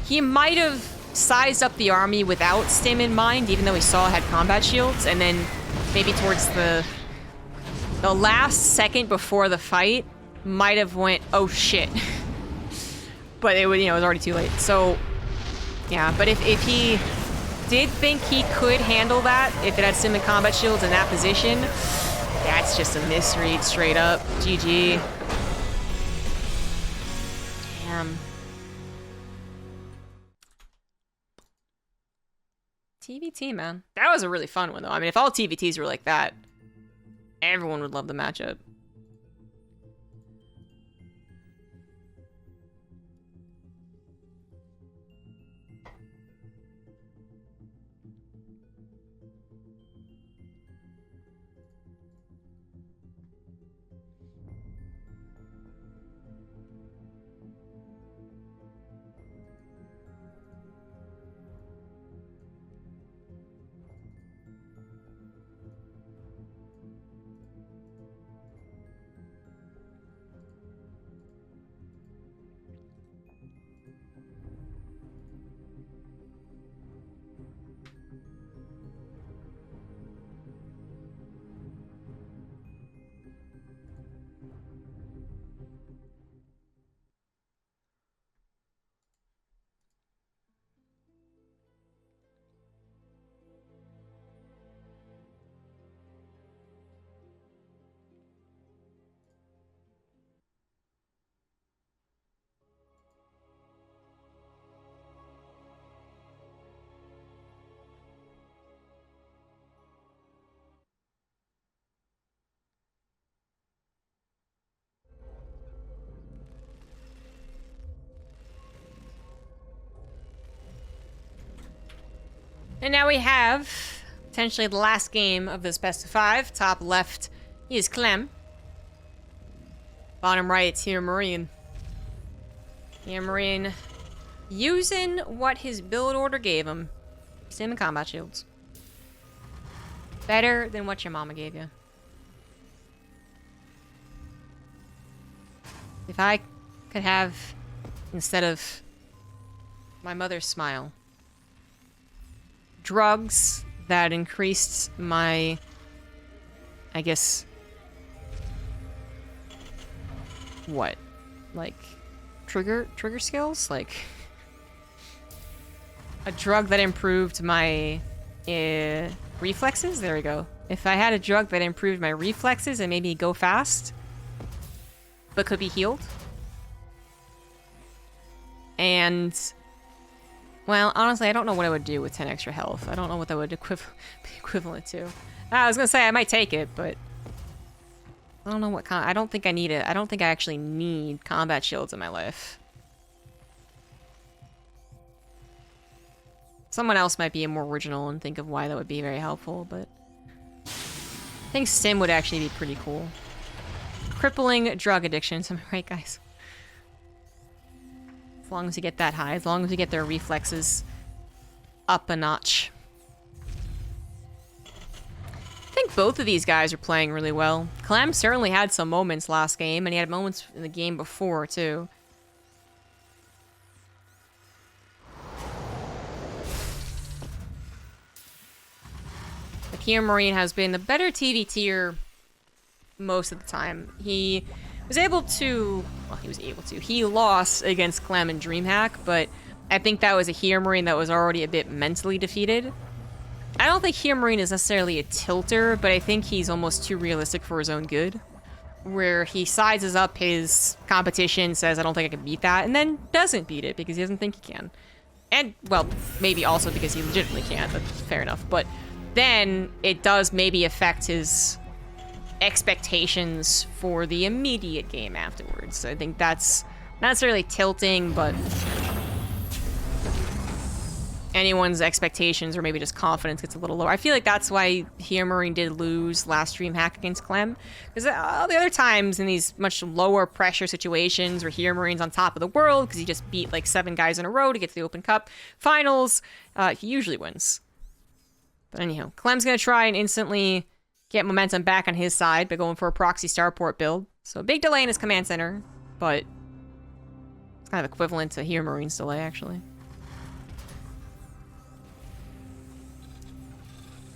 He might have sized up the army without stim in mind, even though he saw it had combat shields, and then maybe towards the last second before the fight, might have went, oh shit. But it was, it was already too late. So, yeah, but if he did think he could handle that, if it had stim and combat shields in that position, that's just a misread straight up. GG. Damn. TvT, man. That was a really fun one, though. I mean, if all TvTs were like that, everyone would love the matchup. And now we have potentially the last game of this best of 5. Top left is Clem. Bottom right, it's HeRoMaRinE. HeRoMaRinE using what his build order gave him. Stim and combat shields. Better than what your mama gave you. If I could have, instead of my mother's smile, drugs that increased my, I guess, what? Like, trigger skills? Like, a drug that improved my reflexes? There we go. If I had a drug that improved my reflexes and made me go fast, but could be healed. And, well, honestly, I don't know what I would do with 10 extra health. I don't know what that would be equivalent to. I was gonna say I might take it, but I don't know what kind. I don't think I need it. I don't think I actually need combat shields in my life. Someone else might be more original and think of why that would be very helpful, but I think Stim would actually be pretty cool. Crippling drug addictions, am I right, guys? As long as you get that high, as long as you get their reflexes up a notch. I think both of these guys are playing really well. Clem certainly had some moments last game, and he had moments in the game before, too. But HeRoMaRinE has been the better TvTer most of the time. He was able to... Well, he lost against Clem and DreamHack, but I think that was a HeRoMaRinE that was already a bit mentally defeated. I don't think HeRoMaRinE is necessarily a tilter, but I think he's almost too realistic for his own good. Where he sizes up his competition, says, I don't think I can beat that, and then doesn't beat it because he doesn't think he can. And, well, maybe also because he legitimately can't, that's fair enough. But then it does maybe affect his expectations for the immediate game afterwards. So I think that's not necessarily tilting, but anyone's expectations or maybe just confidence gets a little lower. I feel like that's why HeRoMaRinE did lose last DreamHack against Clem. Because all the other times in these much lower pressure situations where HeRoMaRinE's on top of the world because he just beat like 7 guys in a row to get to the Open Cup finals, he usually wins. But anyhow, Clem's going to try and instantly get momentum back on his side by going for a proxy starport build. So a big delay in his command center, but it's kind of equivalent to HeRoMaRinE's delay, actually.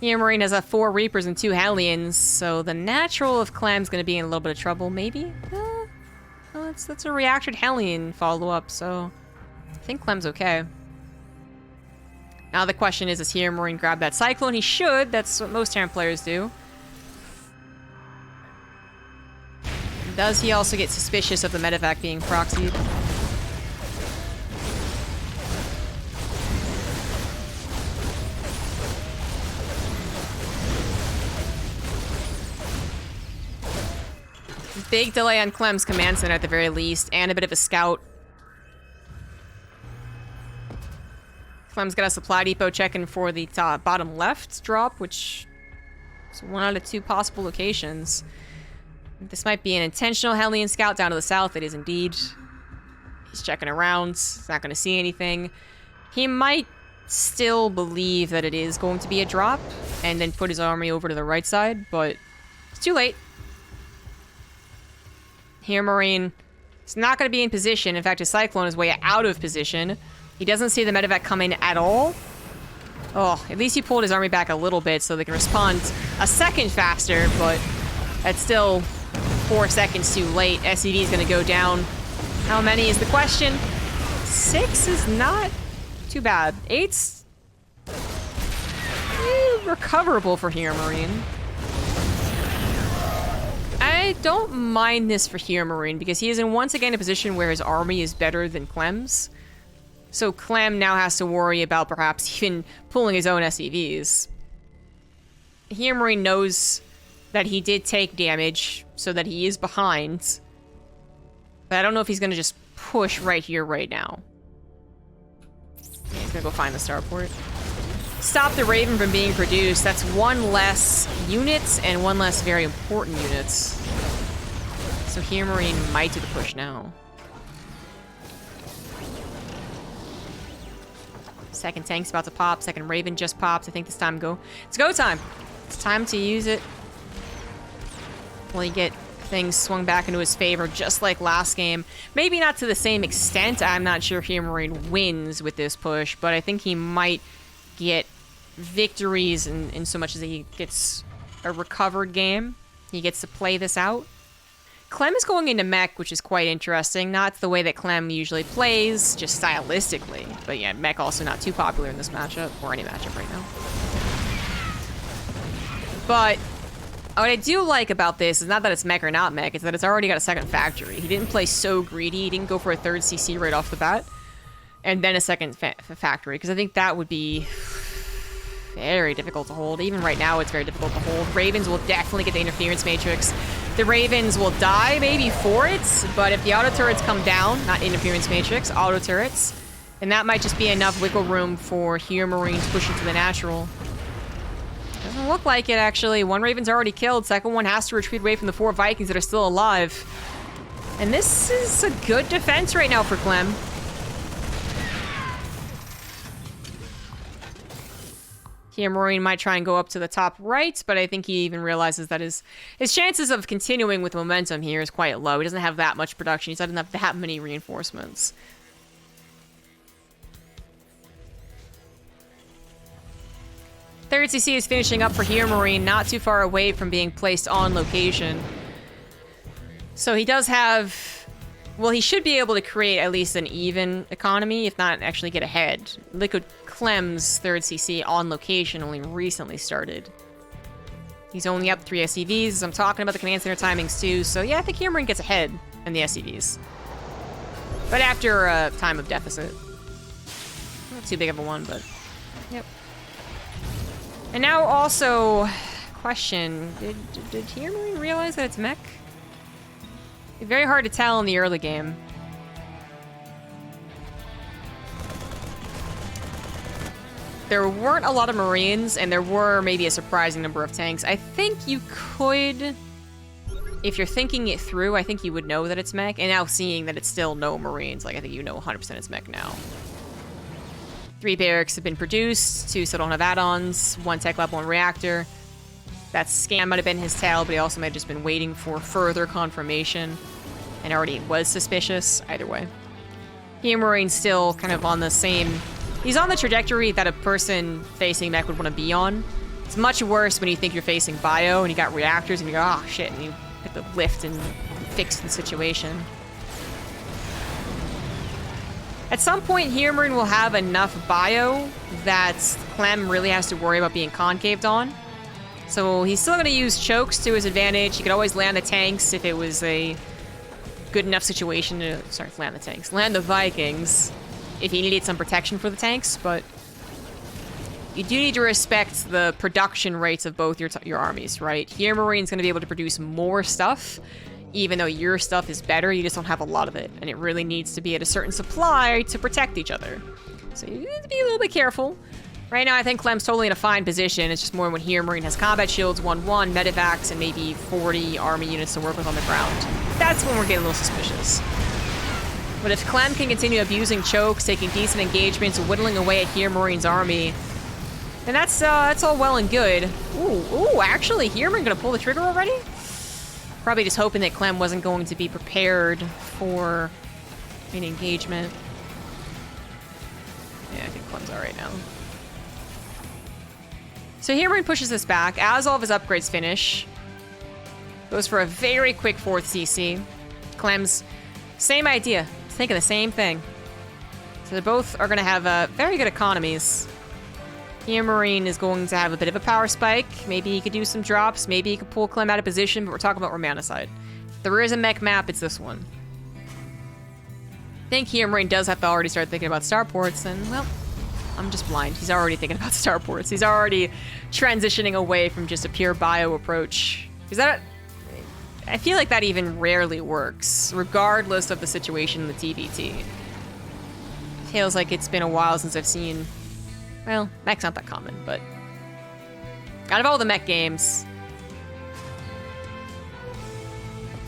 HeRoMaRinE has 4 Reapers and 2 Hellions, so the natural of Clem's going to be in a little bit of trouble, maybe? Well, that's a reactored Hellion follow-up, so I think Clem's okay. Now the question is, does HeRoMaRinE grab that Cyclone? He should. That's what most Terran players do. Does he also get suspicious of the medevac being proxied? Big delay on Clem's command center at the very least, and a bit of a scout. Clem's got a supply depot checking for the bottom left drop, which is 1 out of 2 possible locations. This might be an intentional Hellion scout down to the south. It is indeed. He's checking around. He's not going to see anything. He might still believe that it is going to be a drop and then put his army over to the right side, but it's too late. HeRoMaRinE is not going to be in position. In fact, his Cyclone is way out of position. He doesn't see the medevac coming at all. Oh, at least he pulled his army back a little bit so they can respond a second faster, but that's still 4 seconds too late. SCV is going to go down. How many is the question? 6 is not too bad. 8's recoverable for HeRoMaRinE. I don't mind this for HeRoMaRinE because he is in once again a position where his army is better than Clem's. So Clem now has to worry about perhaps even pulling his own SCVs. HeRoMaRinE knows that he did take damage, so that he is behind. But I don't know if he's going to just push right here, right now. Yeah, he's going to go find the starport. stop the Raven from being produced. That's one less unit and one less very important units. So HeRoMaRinE might do the push now. Second tank's about to pop. Second Raven just popped. I think it's go time. It's time to use it. Will he get things swung back into his favor just like last game? Maybe not to the same extent. I'm not sure HeRoMaRinE wins with this push, but I think he might get victories in so much as he gets a recovered game. He gets to play this out. Clem is going into mech, which is quite interesting. Not the way that Clem usually plays, just stylistically. But yeah, mech also not too popular in this matchup, or any matchup right now. But what I do like about this is not that it's mech or not mech, it's that it's already got a second factory. He didn't play so greedy, he didn't go for a third CC right off the bat, and then a second factory, because I think that would be very difficult to hold. Even right now, it's very difficult to hold. Ravens will definitely get the interference matrix. The Ravens will die maybe for it, but if the auto turrets come down, not interference matrix, auto turrets, then that might just be enough wiggle room for HeRoMaRinE to push into the natural. Doesn't look like it, actually. One Raven's already killed. Second one has to retreat away from the 4 Vikings that are still alive. And this is a good defense right now for Clem. HeRoMaRinE might try and go up to the top right, but I think he even realizes that his chances of continuing with momentum here is quite low. He doesn't have that much production. He doesn't have that many reinforcements. Third CC is finishing up for HeRoMaRinE, not too far away from being placed on location. So he does have... Well, he should be able to create at least an even economy, if not actually get ahead. Liquid Clem's third CC on location only recently started. He's only up 3 SCVs. I'm talking about the command center timings too, so yeah, I think HeRoMaRinE gets ahead in the SCVs. But after a time of deficit. Not too big of a one, but yep. And now also, question, did HeRoMaRinE realize that it's mech? Very hard to tell in the early game. There weren't a lot of Marines, and there were maybe a surprising number of tanks. I think you could, if you're thinking it through, I think you would know that it's mech. And now seeing that it's still no Marines, like I think you know 100% it's mech now. 3 barracks have been produced, 2 still don't have add-ons, 1 tech lab, 1 reactor. That scam might have been his tail, but he also might have just been waiting for further confirmation and already was suspicious. Either way. HeRoMaRiNE's still kind of on the same... He's on the trajectory that a person facing mech would want to be on. It's much worse when you think you're facing bio and you got reactors and you go, oh shit, and you hit the lift and fix the situation. At some point, HeRoMaRiNE will have enough bio that Clem really has to worry about being concaved on. So he's still going to use chokes to his advantage. He could always land the tanks if it was a good enough situation to... Sorry, land the tanks. Land the Vikings if he needed some protection for the tanks, but you do need to respect the production rates of both your armies, right? HeRoMaRiNE's going to be able to produce more stuff, even though your stuff is better, you just don't have a lot of it. And it really needs to be at a certain supply to protect each other. So you need to be a little bit careful. Right now, I think Clem's totally in a fine position. It's just more when HeRoMaRiNE has combat shields, 1-1, medevacs, and maybe 40 army units to work with on the ground. That's when we're getting a little suspicious. But if Clem can continue abusing chokes, taking decent engagements, whittling away at HeRoMaRiNE's army, then that's all well and good. Ooh, actually, HeRoMaRiNE gonna pull the trigger already? Probably just hoping that Clem wasn't going to be prepared for an engagement. Yeah, I think Clem's alright now. So HeRoMaRiNE pushes this back. As all of his upgrades finish, goes for a very quick 4th CC. Clem's same idea. He's thinking the same thing. So they both are going to have very good economies. HeRoMaRiNE is going to have a bit of a power spike. Maybe he could do some drops. Maybe he could pull Clem out of position, but we're talking about Romanicide. If there is a mech map, it's this one. I think HeRoMaRiNE does have to already start thinking about starports, and, well, I'm just blind. He's already thinking about starports. He's already transitioning away from just a pure bio approach. Is that... I feel like that even rarely works, regardless of the situation in the TvT. Feels like it's been a while since I've seen Well, mech's not that common, but out of all the mech games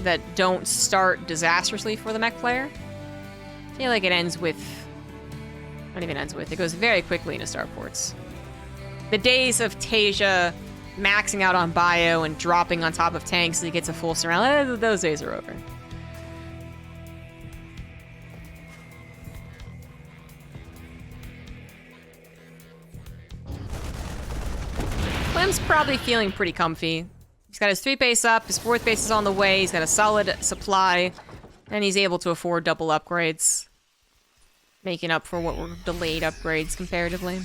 that don't start disastrously for the mech player, I feel like it ends with... Not even ends with. It goes very quickly into starports. The days of Tasia maxing out on bio and dropping on top of tanks so he gets a full surround, those days are over. Clem's probably feeling pretty comfy. He's got his 3 base up, his 4th base is on the way, he's got a solid supply, and he's able to afford double upgrades, making up for what were delayed upgrades comparatively.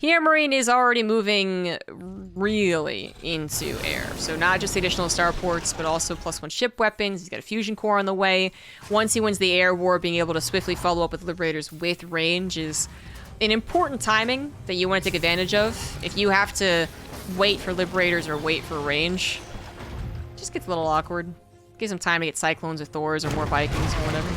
HeRoMaRinE is already moving really into air, so not just the additional starports, but also +1 ship weapons. He's got a fusion core on the way. Once he wins the air war, being able to swiftly follow up with Liberators with range is an important timing that you want to take advantage of. If you have to wait for Liberators or wait for range, it just gets a little awkward. Gives him time to get Cyclones or Thors or more Vikings or whatever.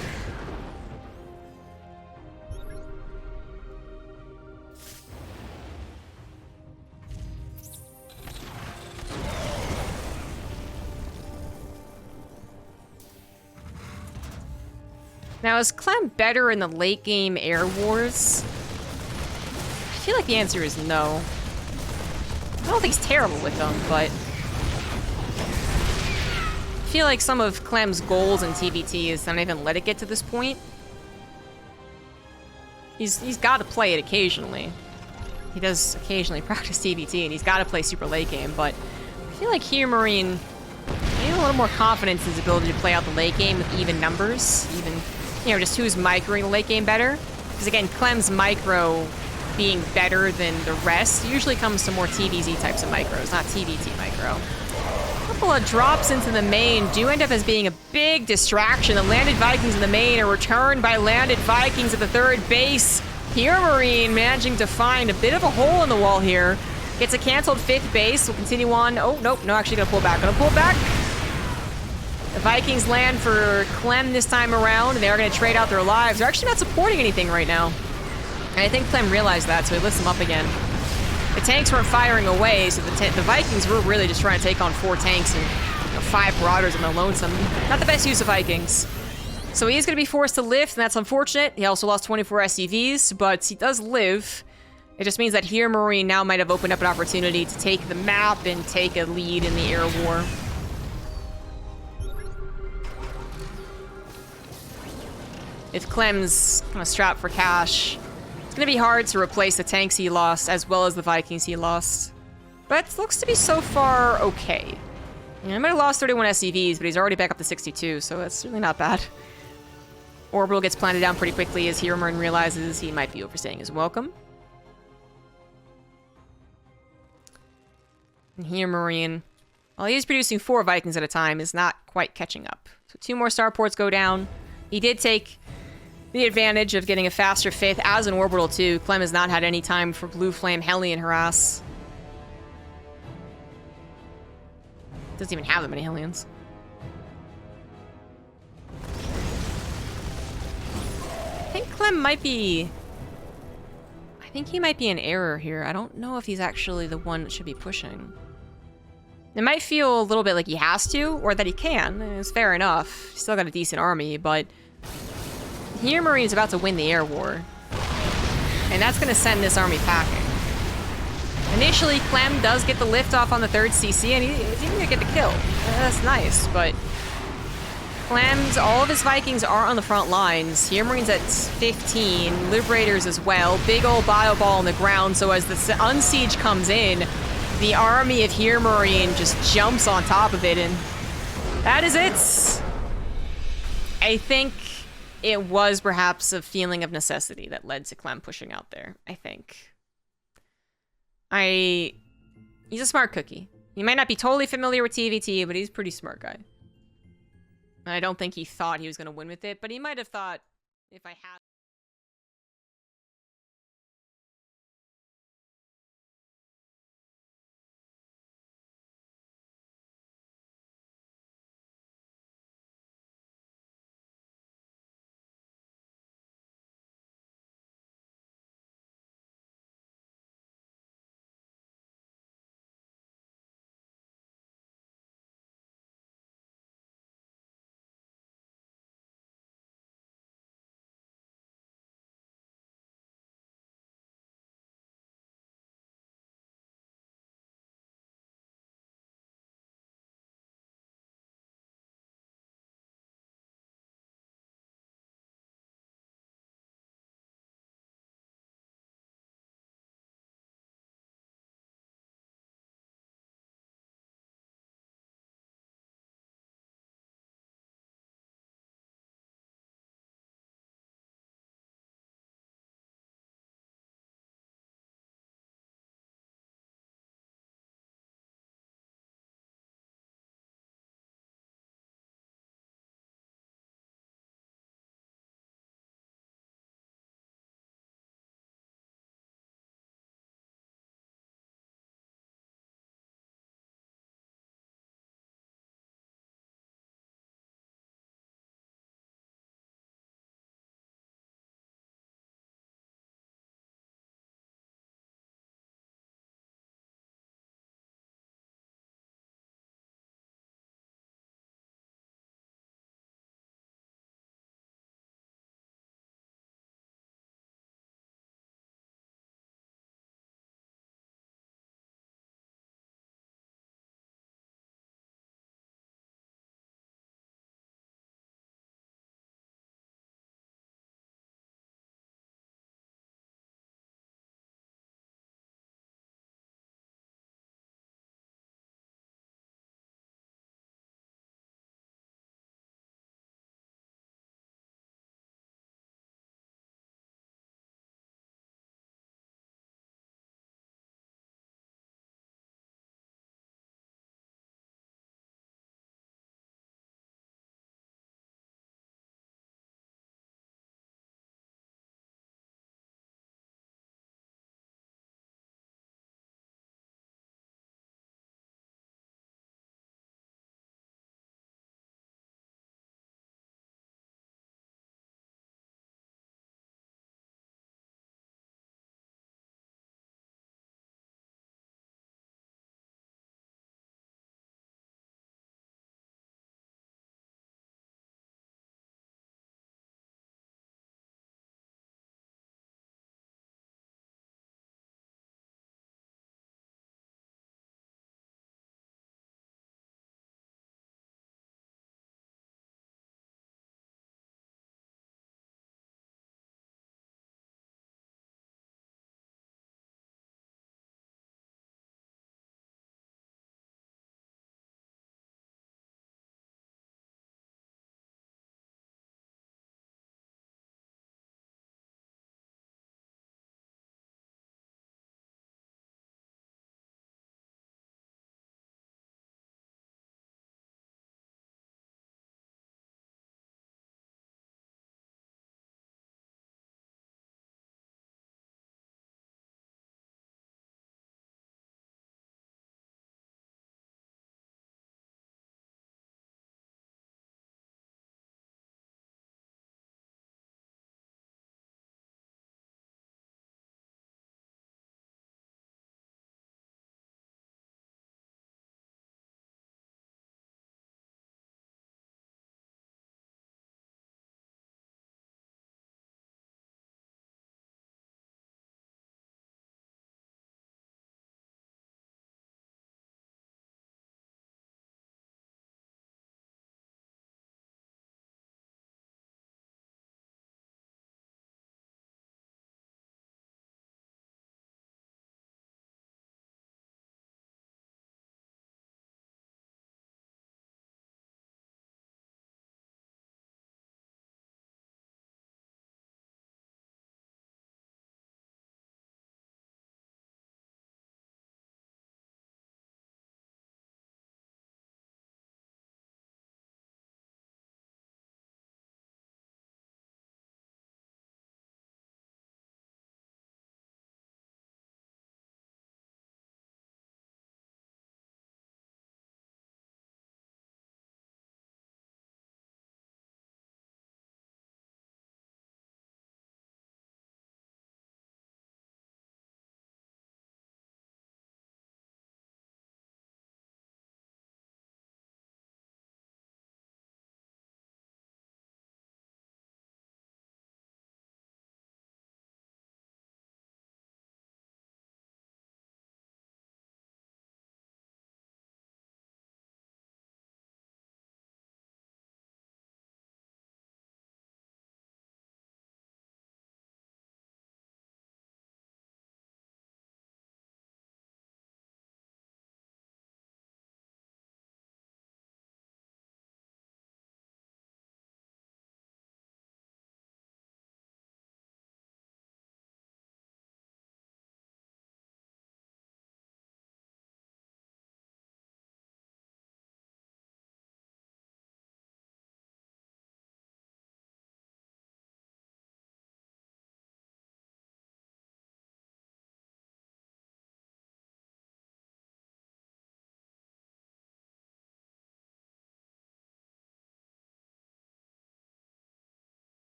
Now, is Clem better in the late game air wars? I feel like the answer is no. I don't think he's terrible with them, but I feel like some of Clem's goals in TvT is not even let it get to this point. He's got to play it occasionally. He does occasionally practice TvT, and he's got to play super late game, but I feel like HeRoMaRinE maybe a little more confidence in his ability to play out the late game with even numbers, even, you know, just who's microing the late game better. Because again, Clem's micro being better than the rest usually comes to more TVZ types of micros, not TvT micro. A couple of drops into the main do end up as being a big distraction. The landed Vikings in the main are returned by landed Vikings at the 3rd base. HeRoMaRinE managing to find a bit of a hole in the wall here. Gets a canceled 5th base. We'll continue on. Oh, nope. No, actually gonna pull back. Gonna pull back. The Vikings land for Clem this time around, and they are gonna trade out their lives. They're actually not supporting anything right now. And I think Clem realized that, so he lifts them up again. The tanks weren't firing away, so the Vikings were really just trying to take on 4 tanks and 5 Marauders on their lonesome. Not the best use of Vikings. So he is going to be forced to lift, and that's unfortunate. He also lost 24 SCVs, but he does live. It just means that HeRoMaRinE now might have opened up an opportunity to take the map and take a lead in the air war. If Clem's kind of strapped for cash, it's going to be hard to replace the tanks he lost as well as the Vikings he lost. But it looks to be so far okay. He might have lost 31 SCVs, but he's already back up to 62, so that's really not bad. Orbital gets planted down pretty quickly as HeRoMaRinE realizes he might be overstaying his welcome. And HeRoMaRinE, while he is producing 4 Vikings at a time, is not quite catching up. So 2 more starports go down. He did take the advantage of getting a faster 5th as an Orbital too. Clem has not had any time for Blue Flame Hellion harass. Doesn't even have that many Hellions. I think Clem might be... I think he might be in error here. I don't know if he's actually the one that should be pushing. It might feel a little bit like he has to, or that he can. It's fair enough. He's still got a decent army, but HeRoMaRinE is about to win the air war. And that's going to send this army packing. Initially, Clem does get the lift off on the 3rd CC, and he's even going to get the kill. That's nice, but Clem's, all of his Vikings are on the front lines. HeRoMaRinE's at 15, Liberators as well. Big old bio ball on the ground, so as the unsiege comes in, the army of HeRoMaRinE just jumps on top of it, and that is it. I think it was perhaps a feeling of necessity that led to Clem pushing out there, I think. He's a smart cookie. He might not be totally familiar with TvT, but he's a pretty smart guy. I don't think he thought he was going to win with it, but he might have thought, if I had...